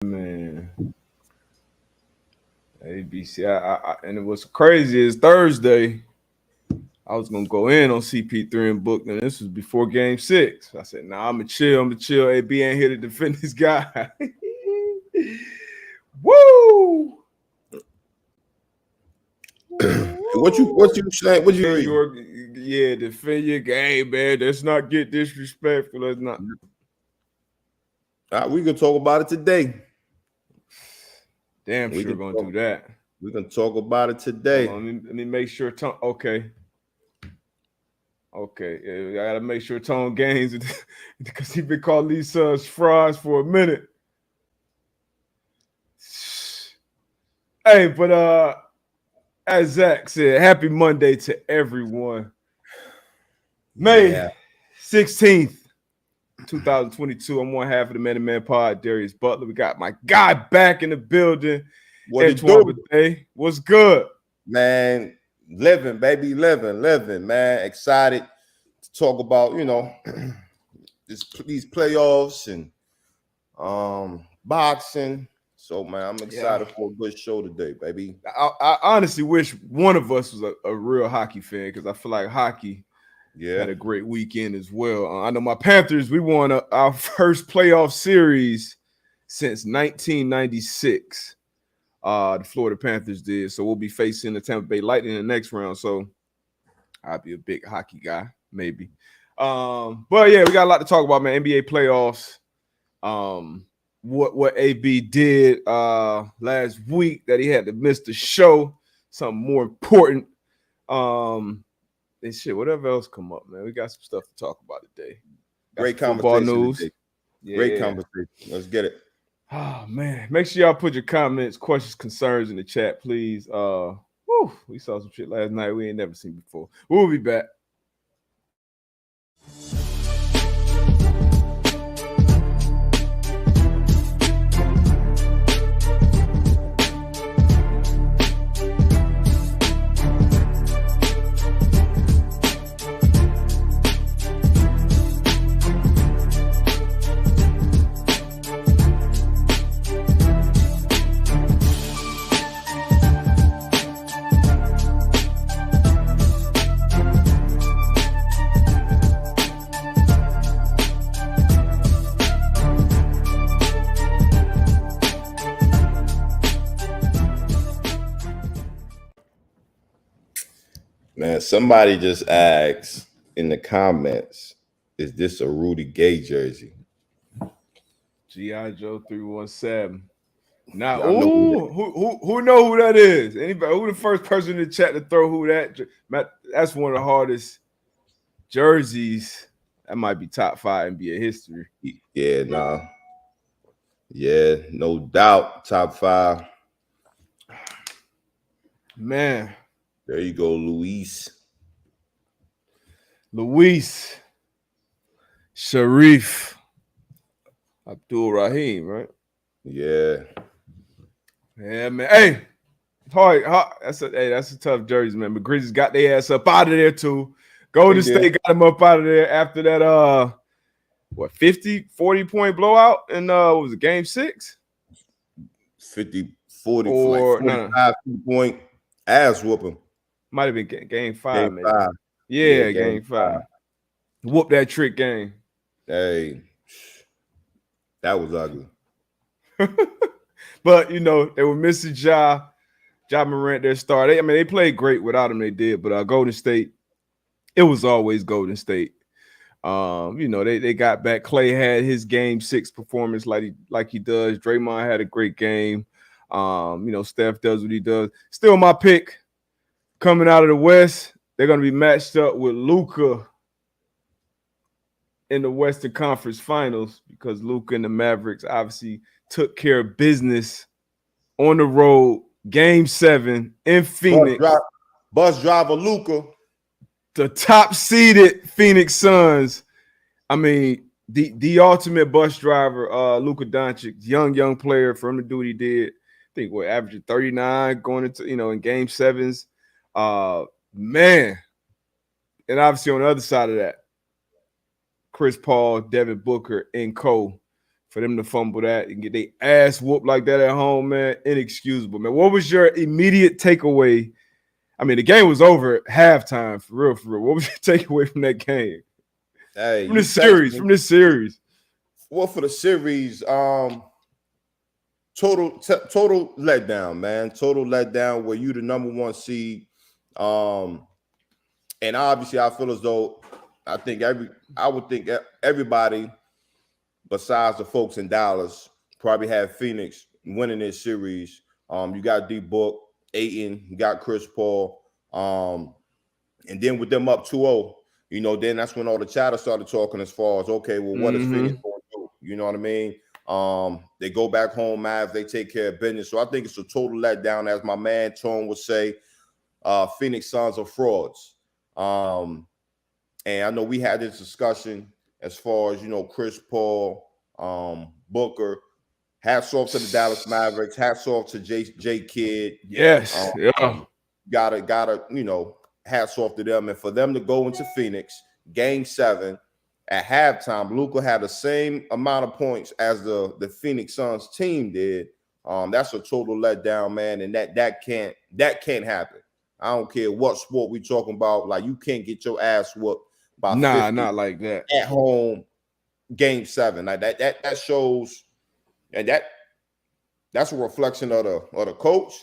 Man, ABC. And it was crazy. Is Thursday. I was gonna go in on CP3 and Book, and this was before Game 6. I said, "Nah, I'm gonna chill. AB ain't here to defend this guy." Woo! What you saying? What you read? Defend your game, man. Let's not get disrespectful. Let's not. We can talk about it today. Damn sure gonna do that. We can talk about it today. Let me make sure. Okay. I gotta make sure Tone Gaines because he been calling these sons fries for a minute. Hey, but as Zach said, happy Monday to everyone. May 16th, 2022. I'm one half of the Man to Man Pod, Darius Butler. We got my guy back in the building. Antoine Bethea. What's good? Man, living, baby, living, man. Excited to talk about, these playoffs and boxing. So, man, I'm excited for a good show today, baby. I honestly wish one of us was a real hockey fan because I feel like hockey had a great weekend as well. I know my Panthers, we won our first playoff series since 1996. The Florida Panthers did. So we'll be facing the Tampa Bay Lightning in the next round. So I'll be a big hockey guy, maybe. But yeah, we got a lot to talk about, man. NBA playoffs. What AB did last week that he had to miss the show. Something more important. And shit, whatever else come up, man. We got some stuff to talk about today. Great conversation news. Today. Yeah. Great conversation. Let's get it. Oh man, make sure y'all put your comments, questions, concerns in the chat, please. We saw some shit last night we ain't never seen before. We'll be back. Man, somebody just asked in the comments, is this a Rudy Gay jersey? G.I. Joe 317. Now, who know who that is? Anybody? Who the first person in the chat to throw who that? That's one of the hardest jerseys. That might be top 5 NBA history. Yeah, nah. Yeah, no doubt. Top 5. Man. There you go, Luis Sharif Abdul Rahim, right? Yeah, man. Hey, hard. That's a tough jersey, man. But Grizzlies got their ass up out of there too. Golden State got them up out of there after that 40 point blowout in what was it, game 6? 50, 40, or 45 point ass whooping. Might have been game 5, maybe. 5. Yeah, game 5. Whoop that trick game. Hey, that was ugly. But they were missing Ja Morant, their star. They played great without him. They did, but Golden State, it was always Golden State. They got back. Clay had his game 6 performance like he does. Draymond had a great game. Steph does what he does. Still my pick. Coming out of the West, they're going to be matched up with Luka in the Western Conference Finals because Luka and the Mavericks obviously took care of business on the road. Game 7 in Phoenix. Bus driver Luka. The top-seeded Phoenix Suns. I mean, the ultimate bus driver, Luka Doncic, young player from the do what he did. I think averaging 39 going into, in Game 7s. Man, and obviously on the other side of that, Chris Paul, Devin Booker, and Co. For them to fumble that and get their ass whooped like that at home, man, inexcusable, man. What was your immediate takeaway? I mean, the game was over at halftime, for real, for real. What was your takeaway from that game? Hey, from this series. Well, for the series, total letdown, man. Total letdown where you the number one seed. And obviously I feel as though I would think everybody besides the folks in Dallas probably had Phoenix winning this series. You got D-Book, Ayton, you got Chris Paul. And then with them up 2-0, you know, then that's when all the chatter started talking as far as, okay, well, what is Phoenix going to do? You know what I mean? They go back home, Mavs, they take care of business. So I think it's a total letdown, as my man Tone would say. Phoenix Suns are frauds. And I know we had this discussion as far as, you know, Chris Paul, Booker. Hats off to the Dallas Mavericks. Hats off to J Kidd. Yes. Gotta, you know, hats off to them. And for them to go into Phoenix, Game 7, at halftime, Luka had the same amount of points as the Phoenix Suns team did. That's a total letdown, man. And that can't happen. I don't care what sport we talking about. Like, you can't get your ass whooped by 50 not like that at home. Game 7, like that shows, and that's a reflection of the coach.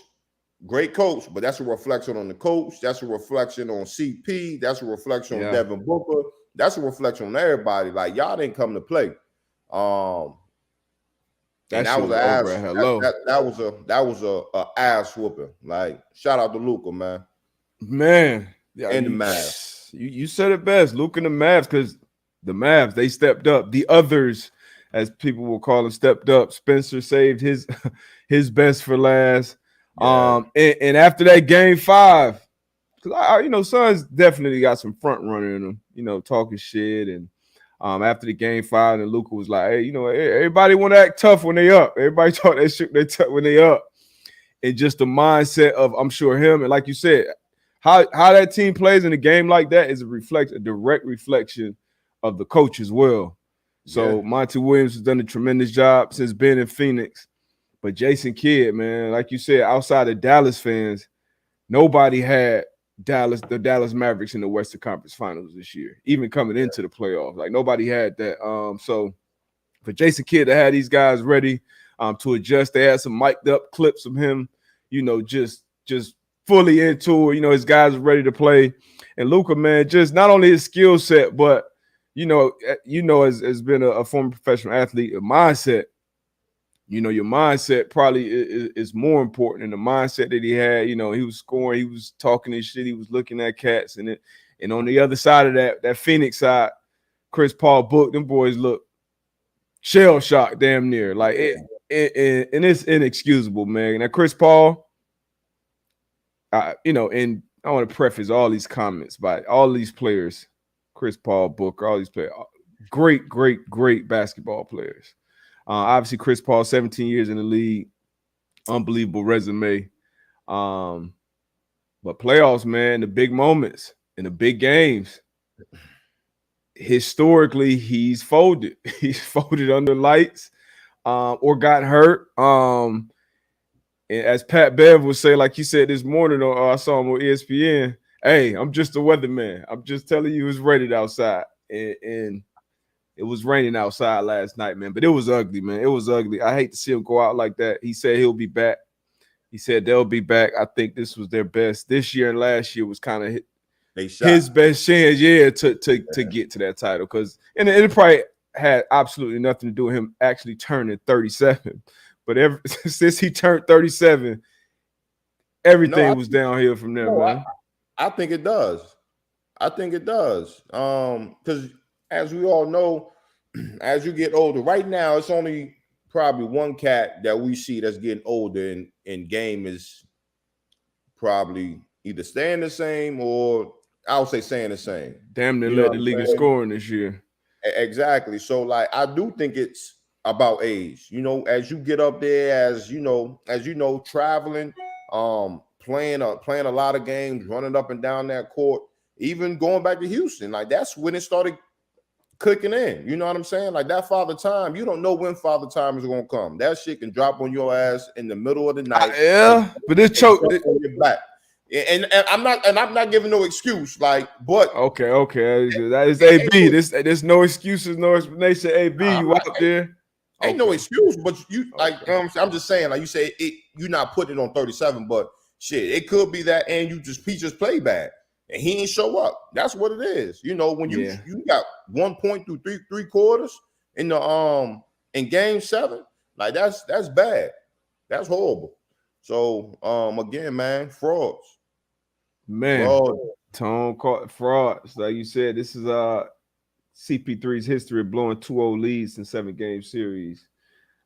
Great coach, but that's a reflection on the coach. That's a reflection on CP. That's a reflection on Devin Booker. That's a reflection on everybody. Like, y'all didn't come to play. That was a ass whooping. Like, shout out to Luka, man. Yeah, and the Mavs. You said it best, Luka and the Mavs, because the Mavs, they stepped up. The others, as people will call them, stepped up. Spencer saved his best for last. Yeah. And after that Game 5, because you know, Suns definitely got some front runner in them, you know, talking shit. And after the Game 5, and Luka was like, hey, you know, everybody want to act tough when they up. Everybody talk that shit they tough when they up. And just the mindset of, I'm sure, him, and like you said, how that team plays in a game like that is a direct reflection of the coach as well. So Monty Williams has done a tremendous job since being in Phoenix. But Jason Kidd, man, like you said, outside of Dallas fans, nobody had the Dallas Mavericks in the Western Conference Finals this year, even coming into the playoffs. Like, nobody had that. So for Jason Kidd to have these guys ready to adjust, they had some mic'd up clips of him, you know, just fully into it. You know, his guys are ready to play. And Luka, man, just not only his skill set, but you know, as been a former professional athlete, a mindset. You know, your mindset probably is more important than the mindset that he had. You know, he was scoring, he was talking his shit, he was looking at cats, and on the other side of that Phoenix side, Chris Paul, Book, them boys look shell shocked, damn near. Like and it's inexcusable, man. Now Chris Paul, you know, and I want to preface all these comments by all these players, Chris Paul, Booker, all these players, great basketball players. Obviously, Chris Paul, 17 years in the league, unbelievable resume. But playoffs, man, the big moments in the big games, historically, he's folded. He's folded under lights or got hurt. And as Pat Bev would say, like you said this morning, or I saw him on ESPN, hey, I'm just a weatherman. I'm just telling you it's raining outside. And it was raining outside last night, man. But it was ugly, man. It was ugly. I hate to see him go out like that. He said he'll be back. He said they'll be back. I think this was their best. This year and last year was kind of his best chance, to get to that title. Because and it probably had absolutely nothing to do with him actually turning 37. But since he turned 37, everything was downhill from there, man. I think it does. Because as we all know, as you get older, right now it's only probably one cat that we see that's getting older and game is probably either staying the same or I would say staying the same. Damn near led the league in scoring this year. Exactly. So like I do think it's about age. You know, as you get up there, as you know, traveling, playing a lot of games, running up and down that court, even going back to Houston, like that's when it started clicking in. You know what I'm saying? Like that father time, you don't know when father time is gonna come. That shit can drop on your ass in the middle of the night. But this choke on your back. And I'm not giving no excuse. Like, but okay. That is AB. There's no excuses, no explanation. AB, you out there? Ain't no excuse, but you like. I'm just saying, like you say, you're not putting it on 37, but shit, it could be that, and he just played bad, and he ain't show up. That's what it is. You know, when you got 1 point through three quarters in the in game 7, like that's bad. That's horrible. So again, man, frauds. Tone caught frauds. Like you said, this is CP3's history of blowing 2-0 leads in 7-game series.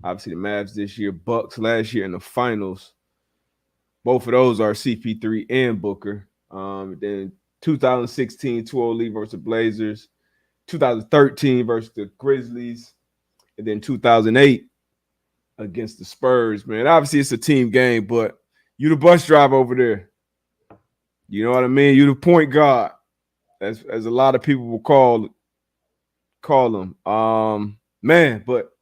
Obviously, the Mavs this year, Bucks last year in the finals. Both of those are CP3 and Booker. Then 2016 2-0 lead versus the Blazers, 2013 versus the Grizzlies, and then 2008 against the Spurs. Man, obviously it's a team game, but you the bus driver over there. You know what I mean? You the point guard, as a lot of people will call them. Man, but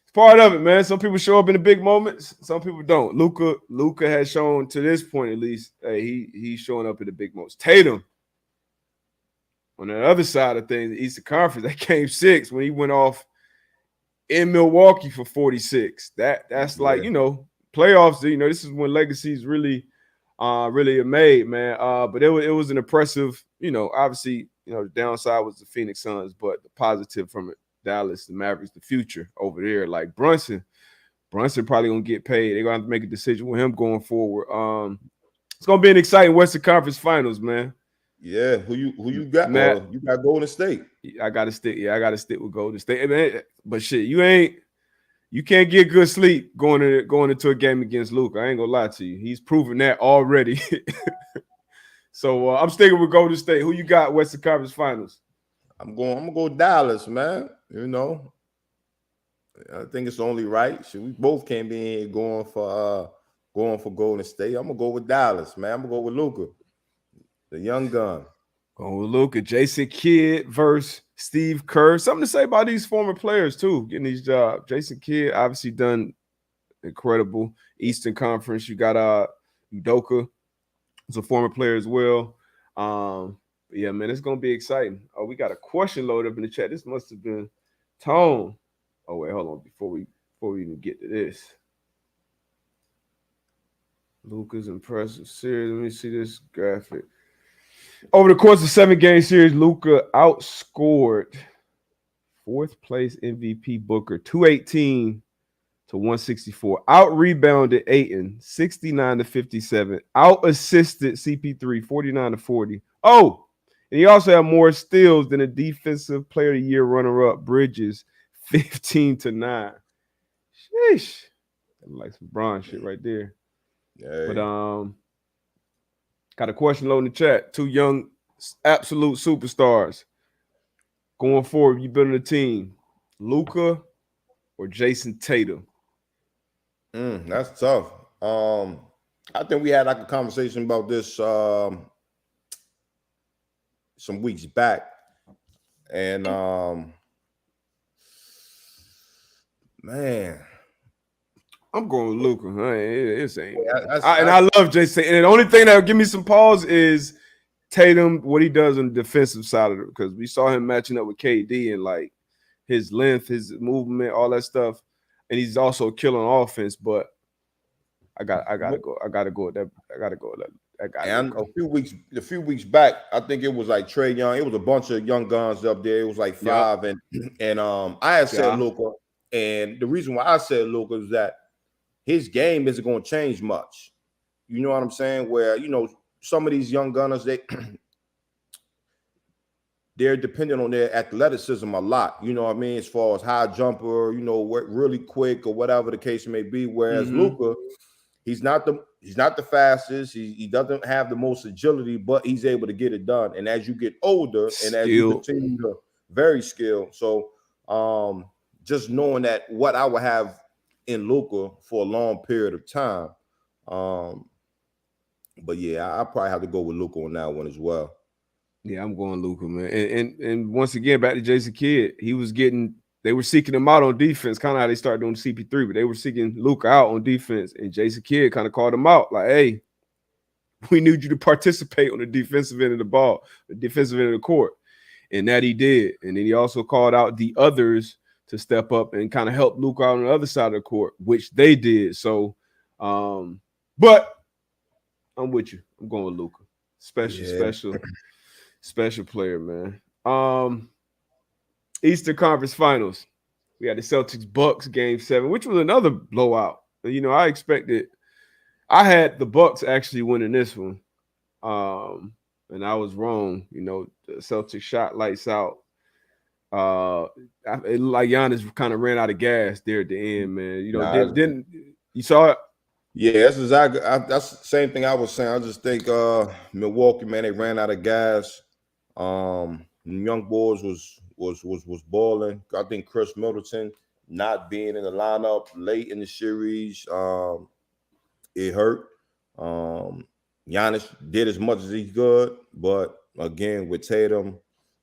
it's part of it, man. Some people show up in the big moments, some people don't. Luka has shown to this point, at least, he's showing up in the big moments. Tatum, on the other side of things, the Eastern Conference, that game 6 when he went off in Milwaukee for 46. That's like, you know, playoffs. You know, this is when legacies really are made, man. But it was an impressive, you know, obviously, you know, the downside was the Phoenix Suns, but the positive from it, Dallas, the Mavericks, the future over there. Like Brunson probably gonna get paid. They're gonna have to make a decision with him going forward. It's gonna be an exciting Western Conference Finals, man. Yeah, who you got? Matt, you got Golden State. I gotta stick. Yeah, I gotta stick with Golden State. Man, but shit, you can't get good sleep going into a game against Luka. I ain't gonna lie to you. He's proven that already. So I'm sticking with Golden State. Who you got Western Conference Finals? I'm gonna go Dallas, man. You know, I think it's only right. We both can't be in here going for Golden State. I'm gonna go with Dallas, man. I'm gonna go with Luka, the young gun. Going with Luka, Jason Kidd versus Steve Kerr. Something to say about these former players too, getting these jobs. Jason Kidd obviously done incredible. Eastern Conference. You got Udoka, who's a former player as well. Yeah, man, it's gonna be exciting. Oh, we got a question loaded up in the chat. This must have been Tone. Oh wait, hold on. Before we even get to this, Luka's impressive series. Let me see this graphic. Over the course of 7-game series, Luka outscored 4th place MVP Booker 218 to 164. Out rebounded Ayton 69 to 57. Out assisted CP3 49 to 40. Oh, and he also had more steals than a defensive player of the year runner-up Bridges 15 to 9. Sheesh. Like some Bron shit right there. Hey. But got a question low in the chat. 2 young absolute superstars. Going forward, you building a team. Luka or Jason Tatum? That's tough. I think we had like a conversation about this some weeks back. And man, I'm going with Luka. And I love Jason. And the only thing that will give me some pause is Tatum, what he does on the defensive side of it, because we saw him matching up with KD and like his length, his movement, all that stuff. And he's also killing offense, but I gotta go with that. I gotta go with that. A few weeks back, I think it was like Trae Young. It was a bunch of young guns up there. It was like 5, and I had said Luka, and the reason why I said Luka is that his game isn't going to change much. You know what I'm saying? Where, you know, some of these young gunners, they're dependent on their athleticism a lot. You know what I mean? As far as high jumper, you know, really quick or whatever the case may be. Whereas Luka, he's not the fastest. He doesn't have the most agility, but he's able to get it done. And as you get older and as you continue to very skilled. So just knowing that what I would have in Luka for a long period of time. But yeah, I probably have to go with Luka on that one as well. Yeah, I'm going Luka, man. And once again, back to Jason Kidd, they were seeking him out on defense, kind of how they started doing CP3, but they were seeking Luka out on defense, and Jason Kidd kind of called him out, like, hey, we need you to participate on the defensive end of the ball, the defensive end of the court. And that he did. And then he also called out the others to step up and kind of help Luka out on the other side of the court, which they did. So, but I'm with you. I'm going with Luka. Special player, man. Eastern Conference Finals. We had the Celtics Bucks game 7, which was another blowout. You know, I had the Bucks actually winning this one. And I was wrong. You know, the Celtics shot lights out. It looked like Giannis kind of ran out of gas there at the end, man. You know, didn't you saw it? Yeah, that's exactly. That's the same thing I was saying. I just think Milwaukee, man, they ran out of gas. Young boys was balling. I think Chris Middleton not being in the lineup late in the series, it hurt. Giannis did as much as he could, but again with Tatum,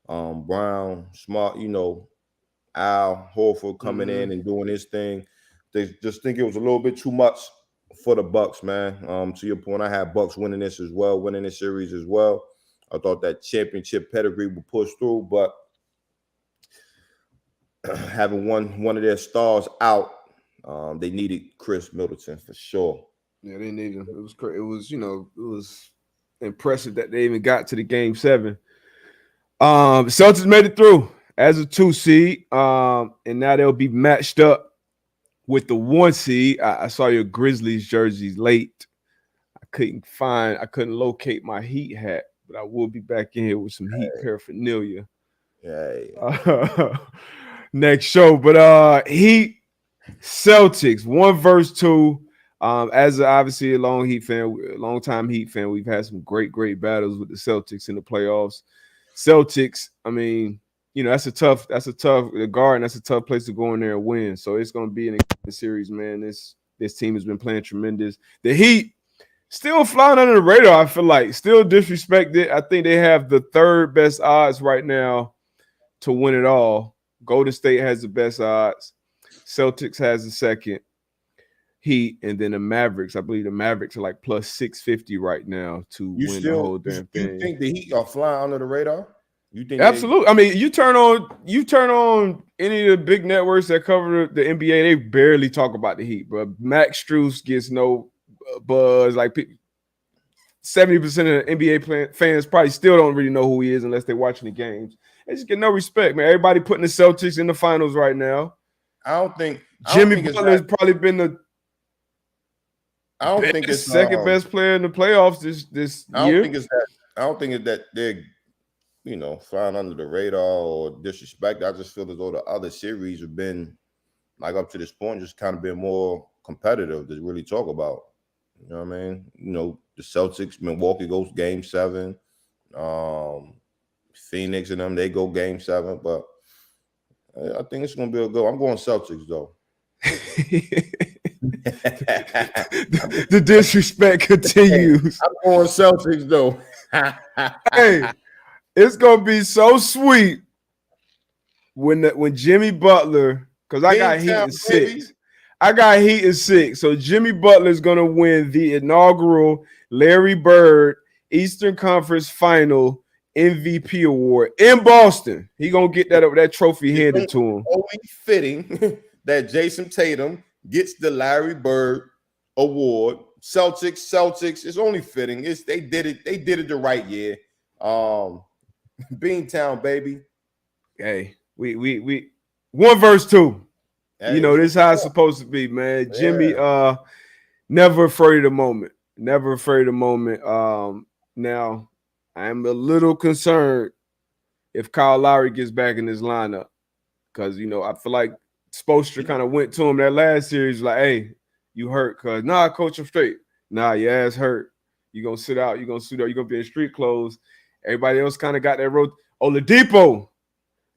Brown, Smart, you know, Al Horford coming in and doing his thing, they just think it was a little bit too much for the Bucks, man. To your point, I had Bucks winning this series as well. I thought that championship pedigree would push through, but having one of their stars out, they needed Chris Middleton for sure. Yeah, they needed him. It was crazy. It was, you know, it was impressive that they even got to the game 7. The Celtics made it through as a 2 seed, and now they'll be matched up with the 1 seed. I saw your Grizzlies jerseys late. I couldn't locate my Heat hat, but I will be back in here with some Heat paraphernalia. Next show, but Heat Celtics 1 versus 2. As obviously a long-time Heat fan, we've had some great battles with the Celtics in the playoffs. Celtics, I mean, you know, that's a tough the Garden. That's a tough place to go in there and win. So it's going to be an exciting series, man. This team has been playing tremendous. The Heat still flying under the radar. I feel like still disrespected. I think they have the 3rd best odds right now to win it all. Golden State has the best odds. Celtics has the 2nd. Heat, and then the Mavericks. I believe the Mavericks are like plus 650 right now to win the whole damn thing. You think the Heat are flying under the radar? You think absolutely? I mean, you turn on any of the big networks that cover the NBA, they barely talk about the Heat, bro. Max Strus gets no buzz. Like 70% of the NBA fans probably still don't really know who he is unless they're watching the games. They just get no respect, man. Everybody putting the Celtics in the finals right now. I don't think Jimmy Butler has probably been the I don't think it's second best player in the playoffs this year. I don't think it's that they're, you know, flying under the radar or disrespect. I just feel as though the other series have been, like up to this point, just kind of been more competitive to really talk about. You know what I mean? You know, the Celtics, Milwaukee goes game 7. Phoenix and them, they go game 7. But I think it's going to be a good. I'm going Celtics, though. The disrespect continues. I'm going Celtics though. Hey, it's gonna be so sweet when Jimmy Butler, because I got Heat in 6. I got Heat in 6. So Jimmy Butler is gonna win the inaugural Larry Bird Eastern Conference Final MVP award in Boston. He gonna get that trophy handed to him. Only fitting that Jason Tatum gets the Larry Bird award. Celtics. It's only fitting. They did it the right year. Beantown, baby. Hey, we 1 versus 2. Hey, you know, this is how it's supposed to be, man. Jimmy, never afraid of the moment. Never afraid of the moment. Now I'm a little concerned if Kyle Lowry gets back in this lineup, because you know I feel like Spoelstra kind of went to him that last series like, hey, you hurt, cuz nah, coach, I'm straight. Nah, your ass hurt. You're gonna sit out, you're gonna suit up, you're gonna be in street clothes. Everybody else kind of got that road. Oladipo,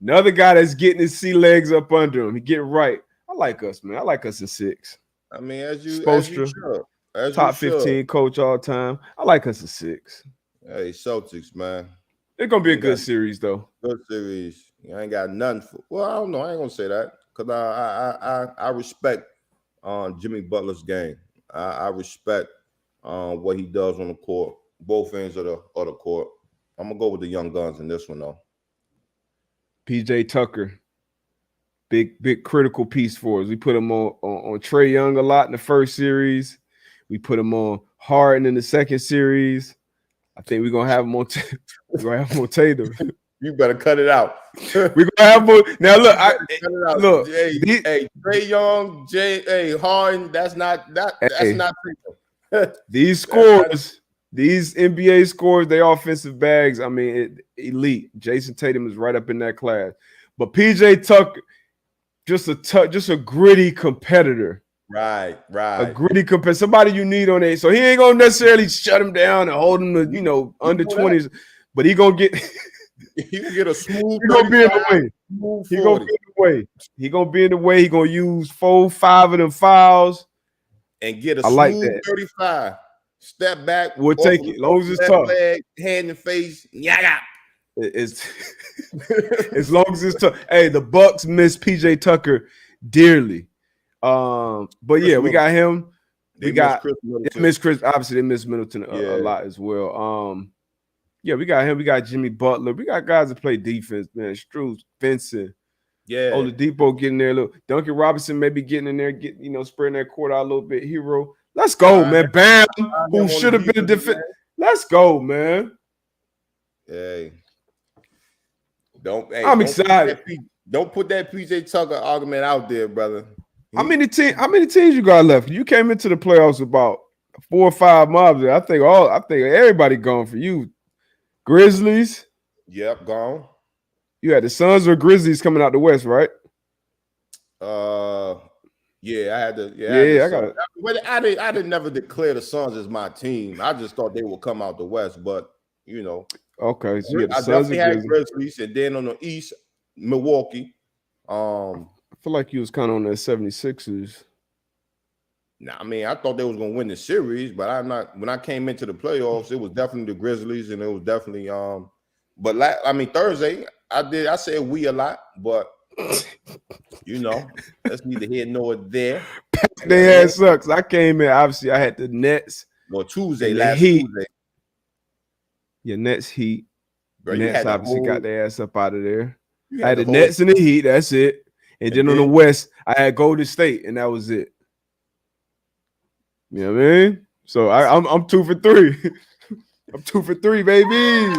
another guy that's getting his sea legs up under him. He get right. I like us, man. I like us in 6. I mean, as you top 15 coach all time. I like us in 6. Hey, Celtics, man. It's gonna be a good series, though. Good series. I ain't got nothing for. Well, I don't know. I ain't gonna say that because I respect Jimmy Butler's game. I respect what he does on the court, both ends of the court. I'm gonna go with the young guns in this one though. PJ Tucker, big critical piece for us. We put him on Trae Young a lot in the first series. We put him on Harden in the second series. I think we're gonna have him on. We're gonna have him on Tatum. You better cut it out. We're gonna have more. Now look, look. Hey, Trae Young, Harden. That's not these scores, these NBA scores, they offensive bags. I mean, elite. Jason Tatum is right up in that class. But PJ Tucker, just a gritty competitor. Right. A gritty competitor. Somebody you need on it. So he ain't gonna necessarily shut him down and hold him to under 20s, but he gonna get. He can get a smooth. He gonna be in the way. He gonna be in the way. He gonna be in the way. He gonna use 4-5 of them fouls and get a smooth 35. Step back. We'll take it. As long as it's tough. Leg, hand and face. Yeah. It's as long as it's tough. Hey, the Bucks miss PJ Tucker dearly. But yeah, we got him. They miss Chris. Obviously, they miss Middleton a lot as well. Yeah, we got him. We got Jimmy Butler. We got guys that play defense, man. Struz, Vincent. Yeah. Oladipo getting there. Look, Duncan Robinson maybe getting in there, spreading that court out a little bit. Hero. Let's go, man. Bam, who should have been a defense. Let's go, man. Hey. I'm excited. Don't put that PJ Tucker argument out there, brother. How many teams you got left? You came into the playoffs about 4 or 5 mobs. I think everybody gone for you. Grizzlies. Yep, gone. You had the Suns or Grizzlies coming out the West, right? Yeah, I had to. Yeah, I got it. But I didn't never declare the Suns as my team. I just thought they would come out the West, but Okay, so you had the Suns and Grizzlies, and then on the East, Milwaukee. I feel like you was kind of on that 76ers. Nah, I mean, I thought they was gonna win the series, but I'm not. When I came into the playoffs, it was definitely the Grizzlies, and it was definitely But Thursday, I said we a lot, but that's neither here nor there. Their ass sucks. I came in. Obviously, I had the Nets. Well, last Tuesday. Yeah, Nets Heat. Bro, Nets obviously got their ass up out of there. I had the Nets and the Heat. That's it. And then on the West, I had Golden State, and that was it. You know what I mean? So I'm 2 for 3. I'm 2 for 3, baby.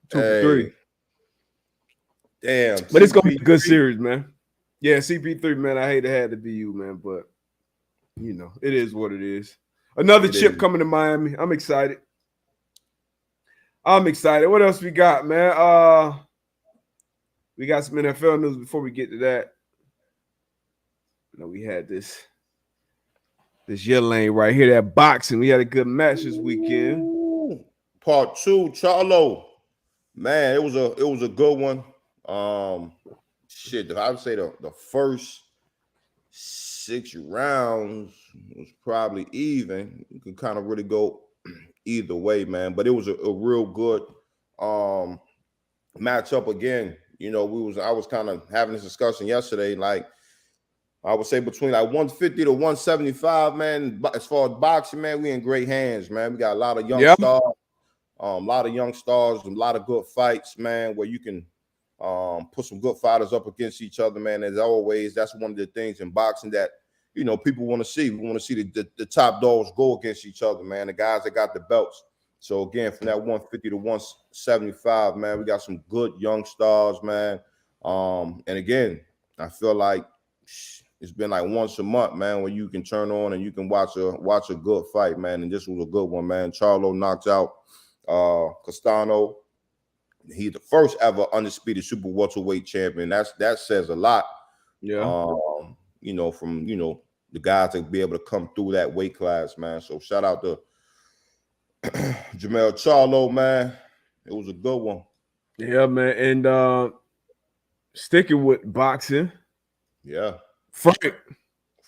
2 for 3. Damn. But it's gonna be a good series, man. Yeah, CP3, man. I hate to have to be you, man, but it is what it is. Another chip coming to Miami. I'm excited. What else we got, man? We got some NFL news before we get to that. We had this year lane right here, that boxing. We had a good match this weekend. Ooh, part 2, Charlo. Man, it was a good one. I would say the first 6 rounds was probably even. You could kind of really go either way, man. But it was a real good matchup again. I was kind of having this discussion yesterday, like I would say between like 150 to 175, man. As far as boxing, man, we in great hands, man. We got a lot of young stars, a lot of good fights, man, where you can put some good fighters up against each other, man. As always, that's one of the things in boxing that people want to see. We want to see the top dogs go against each other, man. The guys that got the belts. So again, from that 150 to 175, man, we got some good young stars, man. And again, I feel like it's been like once a month, man, when you can turn on and you can watch a good fight, man. And this was a good one, man. Charlo knocked out Castano. He's the first ever undisputed super welterweight champion. That says a lot. Yeah. From the guys that be able to come through that weight class, man. So shout out to Jamel Charlo, man. It was a good one. Yeah, man. And sticking with boxing. Yeah.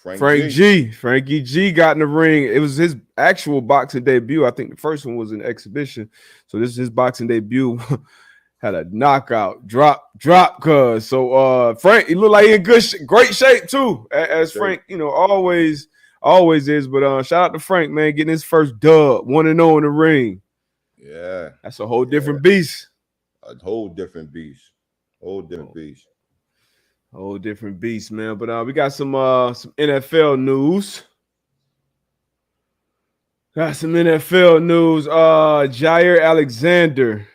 Frankie G got in the ring. It was his actual boxing debut. I think the first one was an exhibition. So this is his boxing debut. Had a knockout, drop, cuz. So Frank, he looked like he in great shape too, as Frank, always is. But shout out to Frank, man, getting his first dub, 1-0 in the ring. Yeah. That's a whole different beast. A whole different beast. Whole different beast, Man. But we got some NFL news. Jair Alexander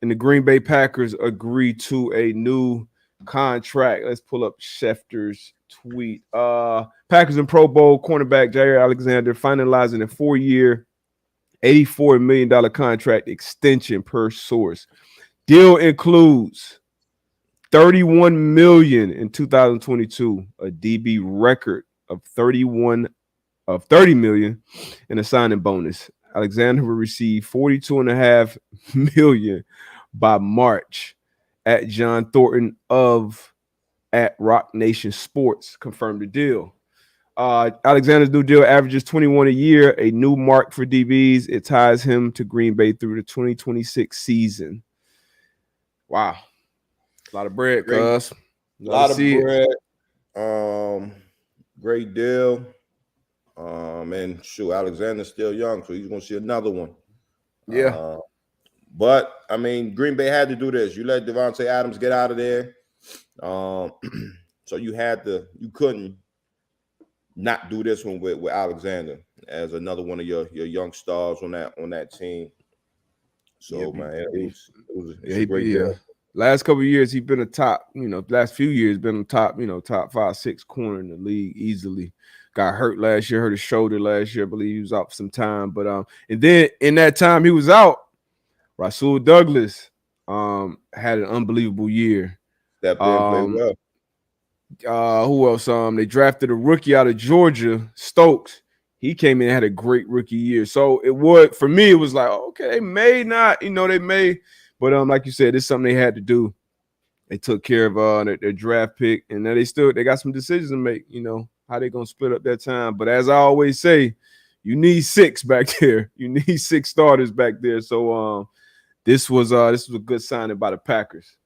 and the Green Bay Packers agreed to a new contract. Let's pull up Schefter's tweet. Packers and Pro Bowl cornerback Jair Alexander finalizing a 4-year, $84 million contract extension per source. Deal includes $31 million in 2022, a DB record of $30 million, and a signing bonus. Alexander will receive $42.5 million by March. At John Thornton at Rock Nation Sports confirmed the deal. Alexander's new deal averages 21 a year, a new mark for DBs. It ties him to Green Bay through the 2026 season. Wow. A lot of bread, cuz. A lot of bread. Great deal. And shoot, Alexander's still young, so he's gonna see another one. Yeah. But I mean, Green Bay had to do this. You let Devontae Adams get out of there. So you couldn't not do this one with Alexander as another one of your young stars on that team. So man, it's a great deal. Last couple of years, he's been a top, last few years been a top, top 5-6 corner in the league easily. Got hurt last year, hurt his shoulder last year. I believe he was out for some time. But and then in that time he was out, Rasul Douglas had an unbelievable year. That played well. Who else? They drafted a rookie out of Georgia, Stokes. He came in and had a great rookie year. So it was like, okay, they may not, they may. But like you said, it's something they had to do. They took care of their draft pick, and now they got some decisions to make, how they gonna split up that time. But as I always say, you need 6 back there. You need 6 starters back there. So this was a good signing by the Packers.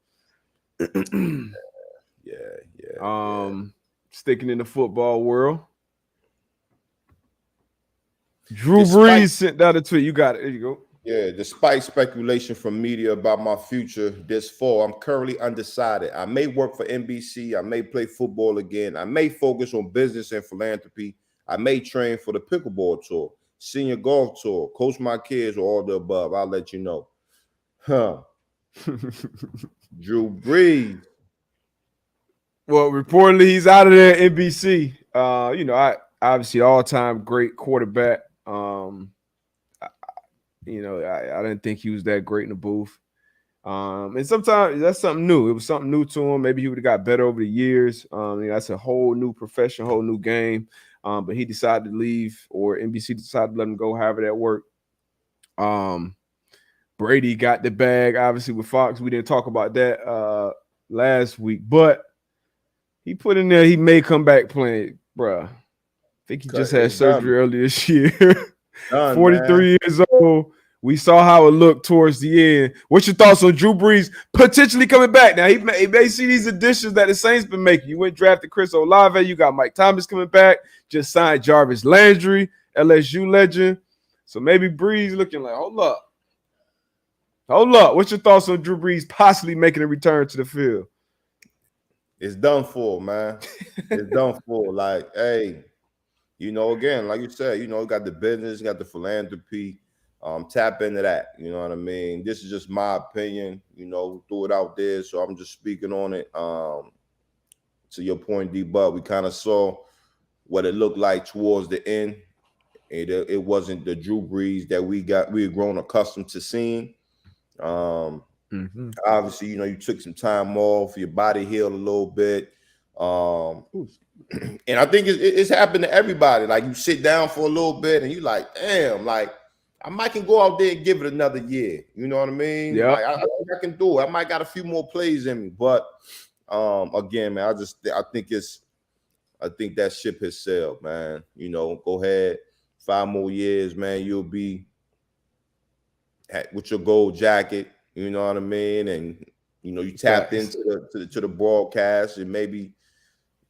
Yeah. Sticking in the football world. Drew Brees sent out a tweet. You got it. There you go. Yeah, despite speculation from media about my future this fall, I'm currently undecided. I may work for NBC. I may play football again. I may focus on business and philanthropy. I may train for the pickleball tour, senior golf tour, coach my kids, or all the above. I'll let you know. Drew Brees. Well, reportedly, he's out of there at NBC. I obviously all-time great quarterback. I didn't think he was that great in the booth. And sometimes that's something new. It was something new to him. Maybe he would have got better over the years. That's a whole new profession, whole new game. But he decided to leave, or NBC decided to let him go, however that worked. Brady got the bag, obviously, with Fox. We didn't talk about that last week. But he put in there he may come back playing, bruh. I think he just had surgery earlier this year. 43 years old. We saw how it looked towards the end. What's your thoughts on Drew Brees potentially coming back? Now, he may see these additions that the Saints been making. You went drafted Chris Olave. You got Mike Thomas coming back. Just signed Jarvis Landry, LSU legend. So maybe Brees looking like, hold up. What's your thoughts on Drew Brees possibly making a return to the field? It's done for, man. It's done for. Like, hey, again, like you said, you got the business, you got the philanthropy. Tap into that. You know what I mean? This is just my opinion. Threw it out there, so I'm just speaking on it. To your point, D-Bud, we kind of saw what it looked like towards the end. It wasn't the Drew Brees that we had grown accustomed to seeing. Obviously, you took some time off, your body healed a little bit. And I think it's happened to everybody. Like, you sit down for a little bit and you like, damn, like, I might can go out there and give it another year. You know what I mean? Yeah. Like, I can do it. I might got a few more plays in me. But again, man, I think it's I think that ship has sailed, man. Go ahead, 5 more years, man. You'll be with your gold jacket. You know what I mean? And you tapped into the broadcast, and maybe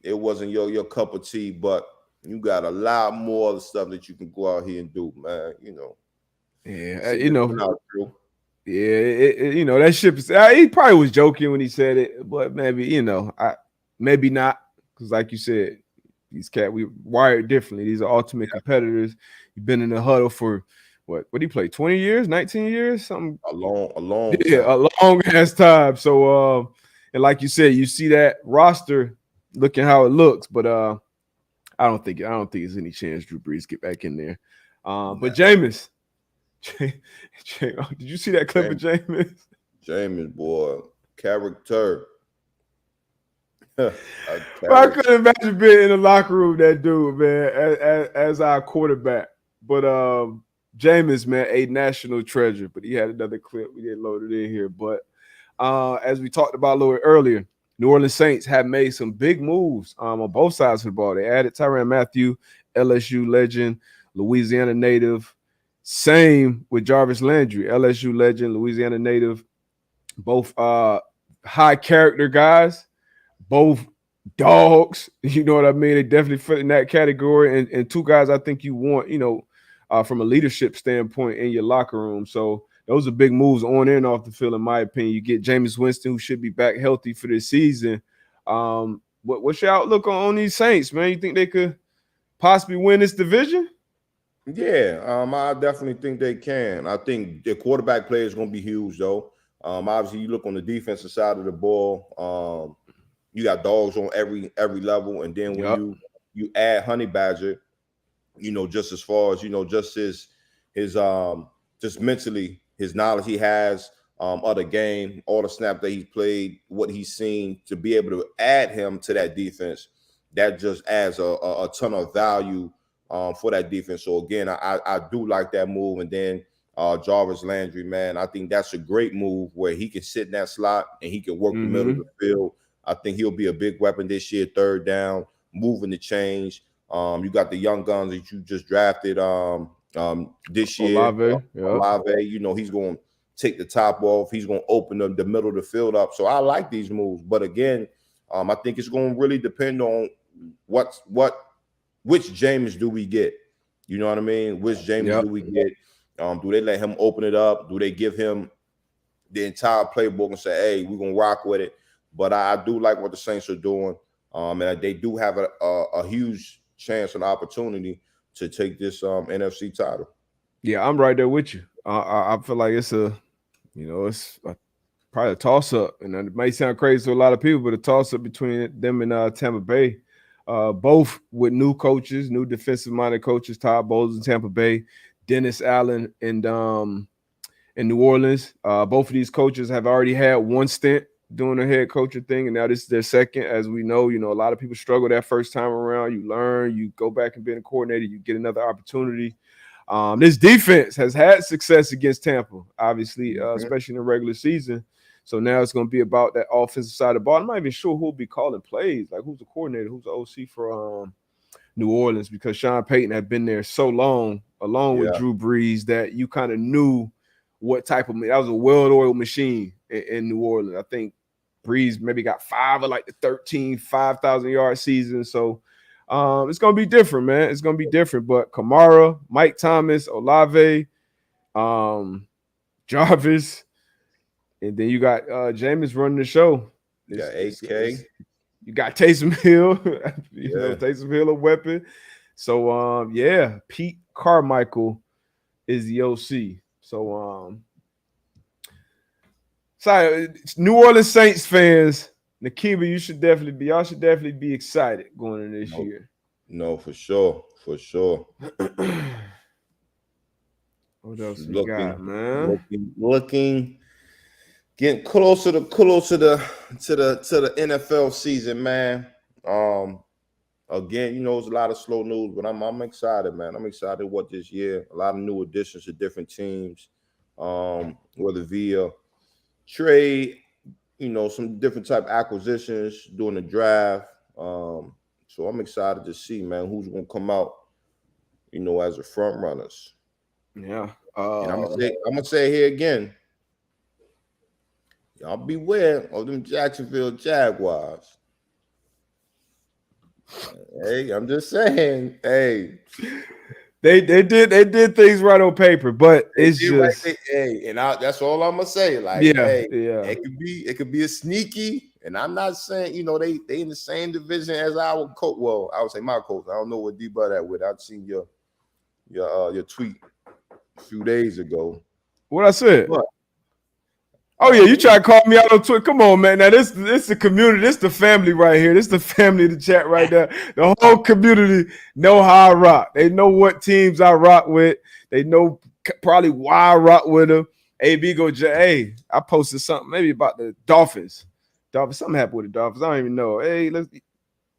it wasn't your cup of tea, but you got a lot more of the stuff that you can go out here and do, man. Yeah, Yeah, that ship is. He probably was joking when he said it, but maybe maybe not, because like you said, we wired differently. These are ultimate competitors. You've been in the huddle for what did he play? 20 years, 19 years, something. A long yeah, time. a long ass time. So and like you said, you see that roster looking how it looks, but I don't think there's any chance Drew Brees get back in there. But Jameis. Did you see that clip of Jameis? Jameis, boy, character. I couldn't imagine being in the locker room with that dude, man, as our quarterback. But Jameis, man, a national treasure. But he had another clip we didn't load it in here. But as we talked about a little earlier, New Orleans Saints have made some big moves on both sides of the ball. They added Tyrann Mathieu, LSU legend, Louisiana native. Same with Jarvis Landry, LSU legend, Louisiana native. Both high character guys, both dogs. You know what I mean? They definitely fit in that category. And two guys I think you want, from a leadership standpoint in your locker room. So those are big moves on and off the field, in my opinion. You get Jameis Winston, who should be back healthy for this season. What's your outlook on these Saints, man? You think they could possibly win this division? Yeah, I definitely think they can. I think their quarterback play is going to be huge, though. Obviously, you look on the defensive side of the ball. You got dogs on every level, and then when you add Honey Badger, just as far as just his just mentally, his knowledge he has of the game, all the snaps that he's played, what he's seen, to be able to add him to that defense, that just adds a ton of value for that defense. So again, I do like that move. And then Jarvis Landry, man, I think that's a great move where he can sit in that slot and he can work the middle of the field. I think he'll be a big weapon this year, third down, moving the change. You got the young guns that you just drafted this year. Olave, he's going to take the top off. He's going to open the middle of the field up. So I like these moves. But again, I think it's going to really depend on which Jameis do we get? You know what I mean? Which Jameis do we get? Do they let him open it up? Do they give him the entire playbook and say, hey, we're going to rock with it? But I do like what the Saints are doing. And they do have a huge chance and opportunity to take this NFC title. Yeah, I'm right there with you. I feel like it's probably a toss-up. And it may sound crazy to a lot of people, but a toss-up between them and Tampa Bay. Both with new coaches, new defensive-minded coaches, Todd Bowles in Tampa Bay, Dennis Allen in New Orleans. Both of these coaches have already had one stint doing a head coaching thing, and now this is their second. As we know, a lot of people struggle that first time around. You learn, you go back and be a coordinator, you get another opportunity. This defense has had success against Tampa, obviously, especially in the regular season. So now it's going to be about that offensive side of the ball. I'm not even sure who'll be calling plays, like who's the coordinator, who's the OC for New Orleans, because Sean Payton had been there so long, along with Drew Brees, that you kind of knew what type of – that was a well-oiled machine in New Orleans. I think Brees maybe got 5 of like the 13 5,000-yard seasons. So it's going to be different, man. It's going to be different. But Kamara, Mike Thomas, Olave, Jarvis, and then you got Jameis running the show. You got 8K. You got Taysom Hill. Taysom Hill a weapon. So, Pete Carmichael is the OC. So, sorry, New Orleans Saints fans, Nakiba, y'all should definitely be excited going into this year. No, for sure. What else we got, man? Looking, getting closer to the NFL season, man. Again, it's a lot of slow news, but I'm excited, man. I'm excited what this year. A lot of new additions to different teams, whether via trade, some different type acquisitions during the draft. As So I'm excited to see, man, who's gonna come out, as the front runners. Yeah. And I'm gonna say it here again. Y'all beware of them Jacksonville Jaguars. Hey, I'm just saying. Hey, they did things right on paper, but it's just that's all I'm gonna say. Like, yeah. it could be a sneaky, and I'm not saying they in the same division as our coach. Well, I would say my coach. I don't know what D-Bud at with. I've seen your tweet a few days ago. What I said? What? Oh yeah, you try to call me out on Twitter. Come on, man. Now this the community. This the family right here. This the family of the chat right there. The whole community know how I rock. They know what teams I rock with. They know probably why I rock with them. AB go, hey, I posted something maybe about the Dolphins. Something happened with the Dolphins. I don't even know. Hey,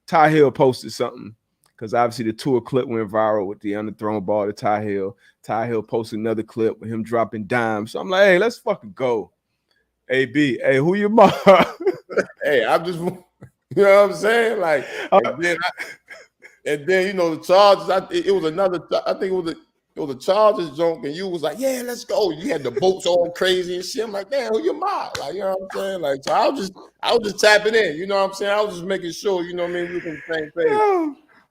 Ty Hill posted something because obviously the tour clip went viral with the underthrown ball to Ty Hill. Ty Hill posted another clip with him dropping dimes. So I'm like, hey, let's fucking go. AB, hey, who your mom? Hey, I'm just, you know what I'm saying? Like, and then the Chargers. It was another. I think it was a Chargers joke, and you was like, yeah, let's go. You had the boats all crazy and shit. I'm like, damn, who your mom? Like, you know what I'm saying? Like, so I was just tapping in. You know what I'm saying? I was just making sure. You know what I mean? We were on the same page.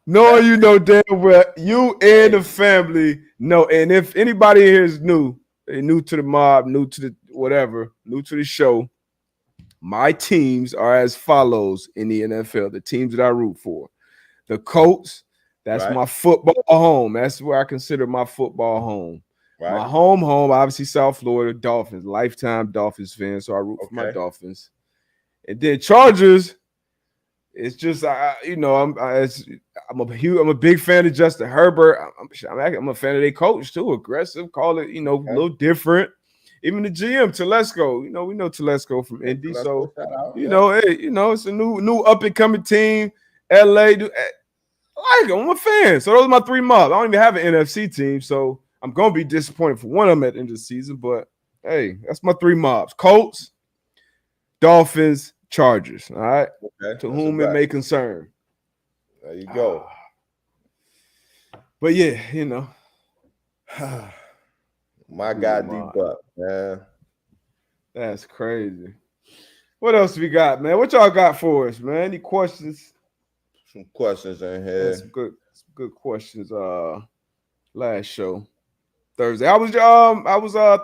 No, damn well, you and the family know. And if anybody here is new to the mob, new to the whatever, new to the show, my teams are as follows in the NFL, the teams that I root for. The Colts, that's my football home. That's where I consider my football home. Right. My home, obviously South Florida, Dolphins, lifetime Dolphins fan, so I root for my Dolphins. And then Chargers, it's just I'm a big fan of Justin Herbert. I'm a fan of their coach too, aggressive, call it, a little different. Even the GM, Telesco, we know Telesco from Indy. So, it's a new up-and-coming team. LA, I like them. I'm a fan. So those are my three mobs. I don't even have an NFC team, so I'm going to be disappointed for one of them at the end of the season. But, hey, that's my three mobs. Colts, Dolphins, Chargers, all right? Okay, to whom it may concern. There you go. But, yeah, My guy D-Buck, man. That's crazy. What else we got, man? What y'all got for us, man? Any questions? Some questions in here. Some good questions. Last show. Thursday. I was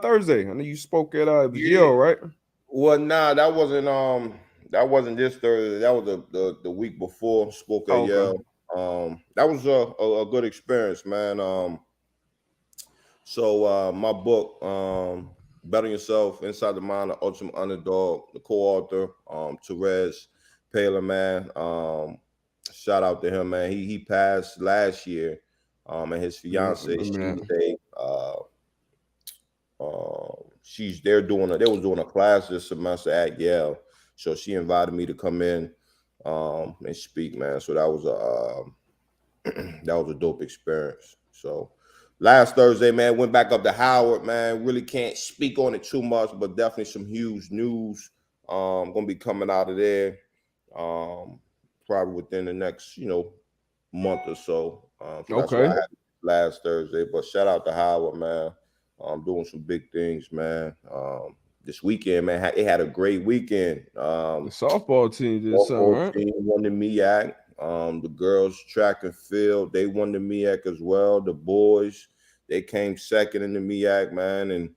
Thursday. I know you spoke at it was Yale, right? Well, nah, that wasn't this Thursday. That was the week before. Spoke at Yale. That was a good experience, man. So my book, Better Yourself, Inside the Mind of Ultimate Underdog, the co-author, Therese Paler, man. Shout out to him, man. He passed last year, and his fiance, they was doing a class this semester at Yale, so she invited me to come in and speak, man. So that was a dope experience. So last Thursday, man, went back up to Howard, man. Really can't speak on it too much, but definitely some huge news gonna be coming out of there probably within the next month or so. That's what I had last Thursday. But shout out to Howard, man. Doing some big things, man. This weekend, man, it had a great weekend. The softball team did something, right? Team won the MEAC. The girls track and field, they won the MEAC as well. The boys, they came second in the MEAC, man, and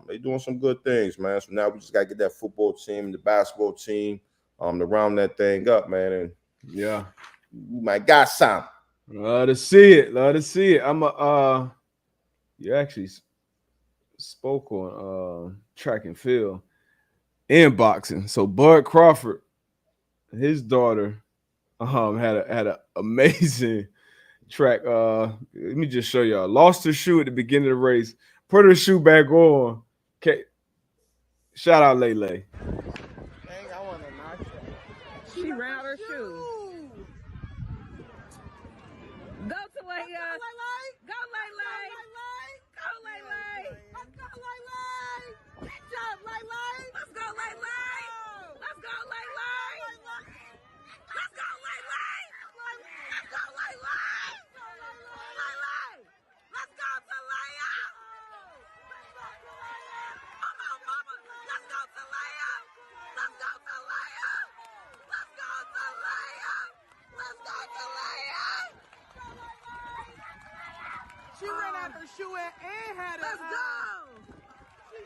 they doing some good things, man. So now we just gotta get that football team, the basketball team, to round that thing up, man. And yeah, we might got some. Love to see it. You actually spoke on track and field and boxing. So Bud Crawford, his daughter, had an amazing track. Let me just show y'all. Lost her shoe at the beginning of the race. Put her shoe back on. Okay. Shout out Lele. She ran out her shoe. Go to Lele. Go Lele. Go Lele. Let's go Lele. Good job, Lele. Let's go Lele. Let's go Lele. Let's go Lele. had her shoe and had her. Let's go.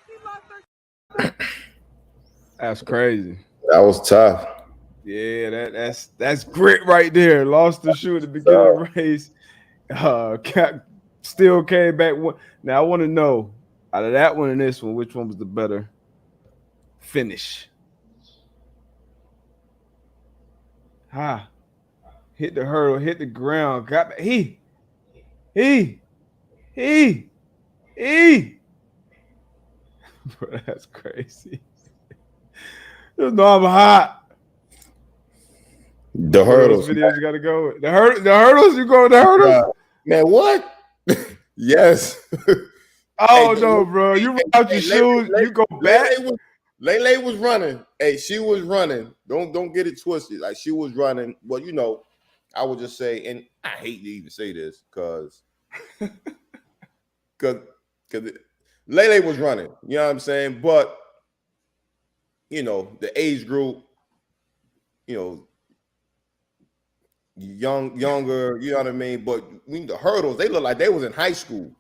She lost her. That's crazy. That was tough. Yeah, that's grit right there. Lost the shoe at the beginning of the race. Still came back. Now I want to know, out of that one and this one, which one was the better finish? Hit the hurdle, hit the ground, got back. He. Bro, that's crazy. You know I'm hot. The hurdles. Videos you gotta go with. The hurdles, you go with the hurdles? Man, what? Yes. Oh hey, no, bro. You run out your shoes, you go back. Lele was running. Hey, she was running. Don't get it twisted. Like she was running. Well, you know, I would just say, and I hate to even say this because Lele was running. You know what I'm saying? But you know, the age group, you know, younger, you know what I mean? But the hurdles, they look like they was in high school.